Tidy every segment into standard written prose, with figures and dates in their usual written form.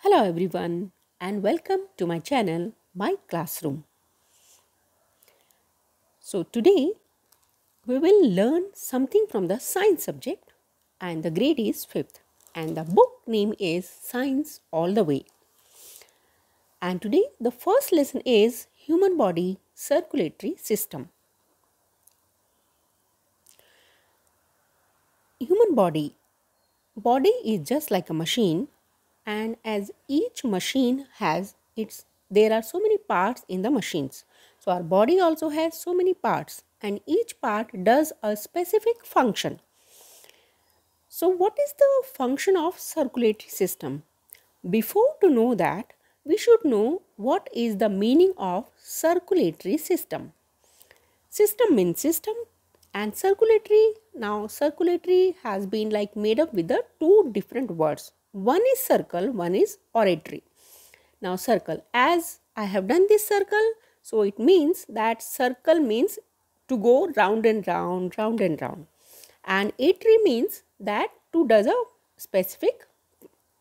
Hello everyone and welcome to my channel, My Classroom. So today we will learn something from the science subject and the grade is 5th and the book name is Science All the Way. And today the first lesson is Human Body Circulatory System. Human body is just like a machine, and as each machine has there are so many parts in the machines. So our body also has so many parts and each part does a specific function. So what is the function of circulatory system? Before to know that, we should know what is the meaning of circulatory system. System means system and circulatory. Now circulatory has been like made up with the two different words. One is circle, one is oratory. Now circle, as I have done this circle, so it means that circle means to go round and round, round and round. And atry means that to does a specific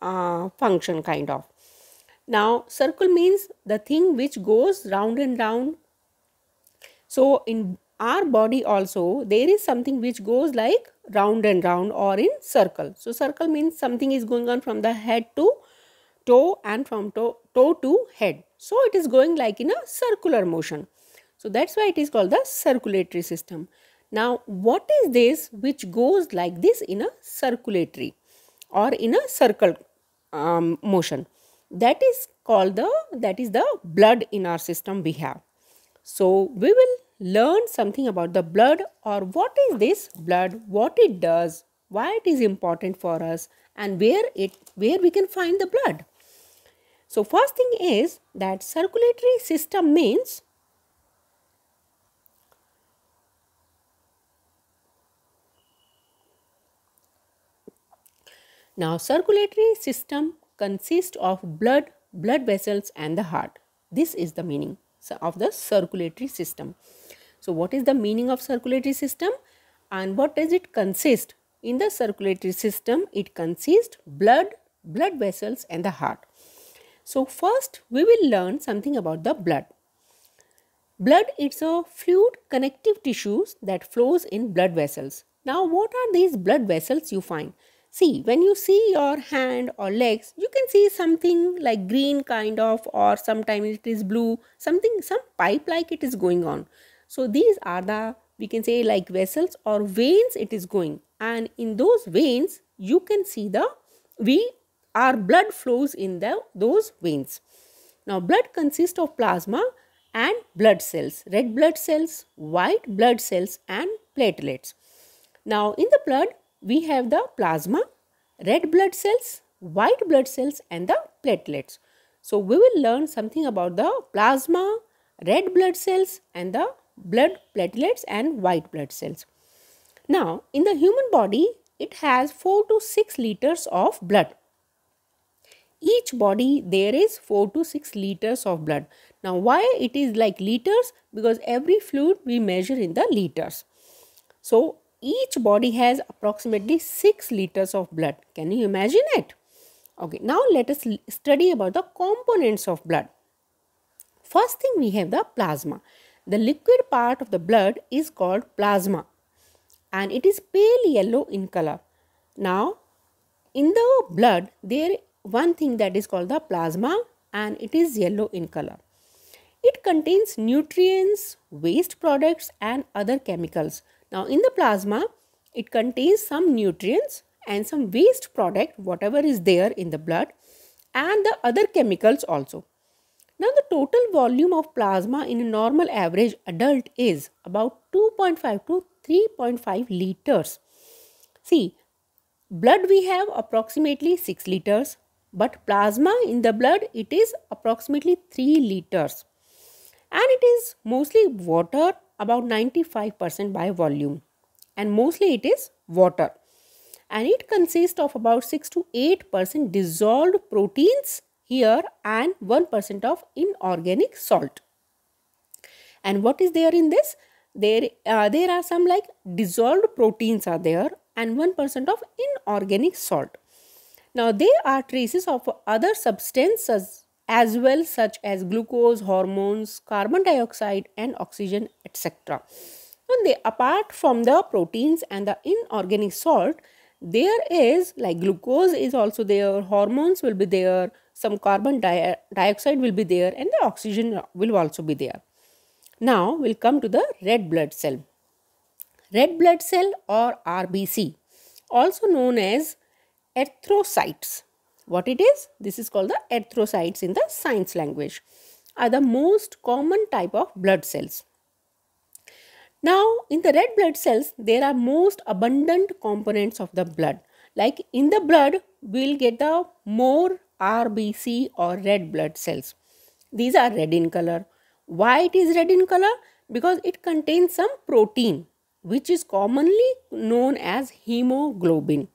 function kind of. Now circle means the thing which goes round and round. So in our body also there is something which goes like round and round or in circle. So circle means something is going on from the head to toe and from toe to head. So it is going like in a circular motion. So that's why it is called the circulatory system. Now what is this which goes like this in a circulatory or in a circle motion? That is the blood in our system we have. So we will learn something about the blood, or what is this blood, what it does, why it is important for us, and where we can find the blood. So first thing is that circulatory system means now circulatory system consists of blood vessels and the heart. This is the meaning of the circulatory system. So what is the meaning of circulatory system and what does it consist? In the circulatory system it consists blood vessels and the heart. So first we will learn something about the blood. Blood is a fluid connective tissues that flows in blood vessels. Now what are these blood vessels you find? See, when you see your hand or legs, you can see something like green kind of, or sometimes it is blue, some pipe like it is going on. So these are the, we can say like vessels or veins it is going, and in those veins you can see our blood flows in those veins. Now blood consists of plasma and blood cells, red blood cells, white blood cells and platelets. Now in the blood we have the plasma, red blood cells, white blood cells and the platelets. So we will learn something about the plasma, red blood cells and the blood platelets and white blood cells. Now in the human body it has 4 to 6 liters of blood. Each body there is 4 to 6 liters of blood. Now why it is like liters? Because every fluid we measure in the liters. So each body has approximately 6 liters of blood. Can you imagine it? Okay, now let us study about the components of blood. First thing we have the plasma. The liquid part of the blood is called plasma and it is pale yellow in color. Now in the blood there one thing that is called the plasma and it is yellow in color. It contains nutrients, waste products and other chemicals. Now in the plasma it contains some nutrients and some waste product whatever is there in the blood and the other chemicals also. Now the total volume of plasma in a normal average adult is about 2.5 to 3.5 liters. See, blood we have approximately 6 liters, but plasma in the blood it is approximately 3 liters. And it is mostly water, about 95% by volume, and mostly it is water, and it consists of about 6 to 8% dissolved proteins here and 1% of inorganic salt. And what is there in this? There are some like dissolved proteins are there and 1% of inorganic salt. Now, they are traces of other substances as well, such as glucose, hormones, carbon dioxide, and oxygen, etc. And they, apart from the proteins and the inorganic salt, there is like glucose is also there, hormones will be there, some carbon dioxide will be there, and the oxygen will also be there. Now, we'll come to the red blood cell. Red blood cell or RBC, also known as erythrocytes. What it is? This is called the erythrocytes in the science language, are the most common type of blood cells. Now, in the red blood cells, there are most abundant components of the blood. Like in the blood, we'll get the more RBC or red blood cells. These are red in color. Why it is red in color? Because it contains some protein, which is commonly known as hemoglobin.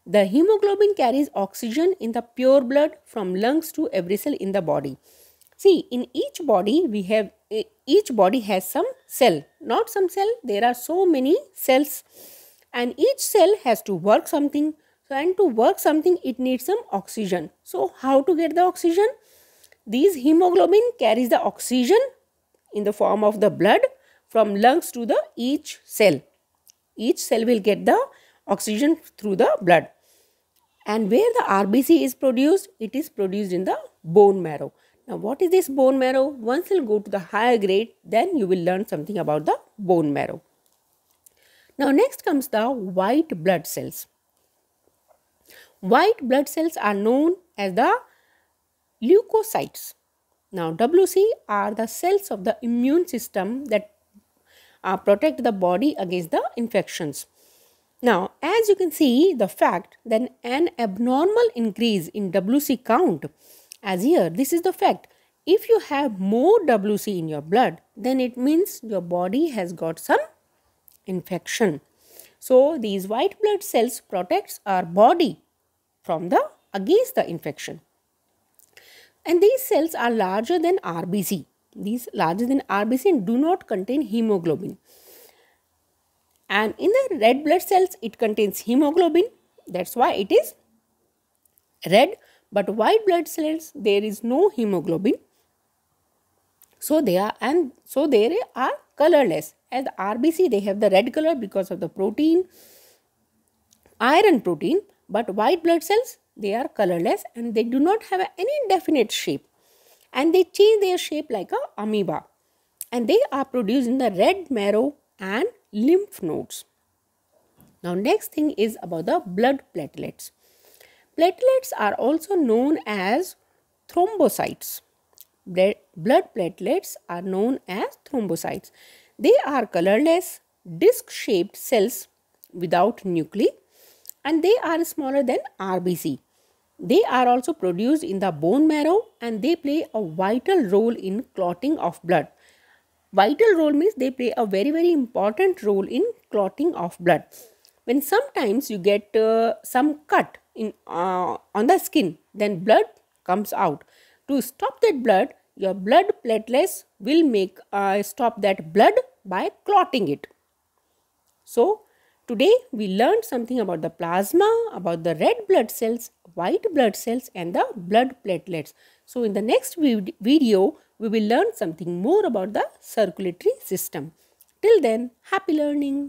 The hemoglobin carries oxygen in the pure blood from lungs to every cell in the body. See, in each body has some cell, not some cell, there are so many cells, and each cell has to work something. So, and to work something, it needs some oxygen. So, how to get the oxygen? These hemoglobin carries the oxygen in the form of the blood from lungs to the each cell. Each cell will get the oxygen through the blood. And where the RBC is produced, it is produced in the bone marrow. Now, what is this bone marrow? Once you go to the higher grade, then you will learn something about the bone marrow. Now, next comes the white blood cells. White blood cells are known as the leukocytes. Now, WC are the cells of the immune system that protect the body against the infections. Now, as you can see, the fact that an abnormal increase in WC count, as here, this is the fact. If you have more WC in your blood, then it means your body has got some infection. So, these white blood cells protects our body from against the infection. And these cells are larger than RBC. These larger than RBC and do not contain hemoglobin. And in the red blood cells, it contains hemoglobin. That's why it is red. But white blood cells, there is no hemoglobin. So they are colorless. As RBC, they have the red color because of the protein, iron protein. But white blood cells, they are colorless and they do not have any definite shape. And they change their shape like a amoeba. And they are produced in the red marrow and lymph nodes. Now, next thing is about the blood platelets. Platelets are also known as thrombocytes. Blood platelets are known as thrombocytes. They are colorless, disc-shaped cells without nuclei, and they are smaller than RBC. They are also produced in the bone marrow and they play a vital role in clotting of blood. Vital role means they play a very, very important role in clotting of blood. When sometimes you get some cut on the skin, then blood comes out. To stop that blood, your blood platelets will stop that blood by clotting it. So, today we learned something about the plasma, about the red blood cells, white blood cells and the blood platelets. So, in the next video, we will learn something more about the circulatory system. Till then, happy learning.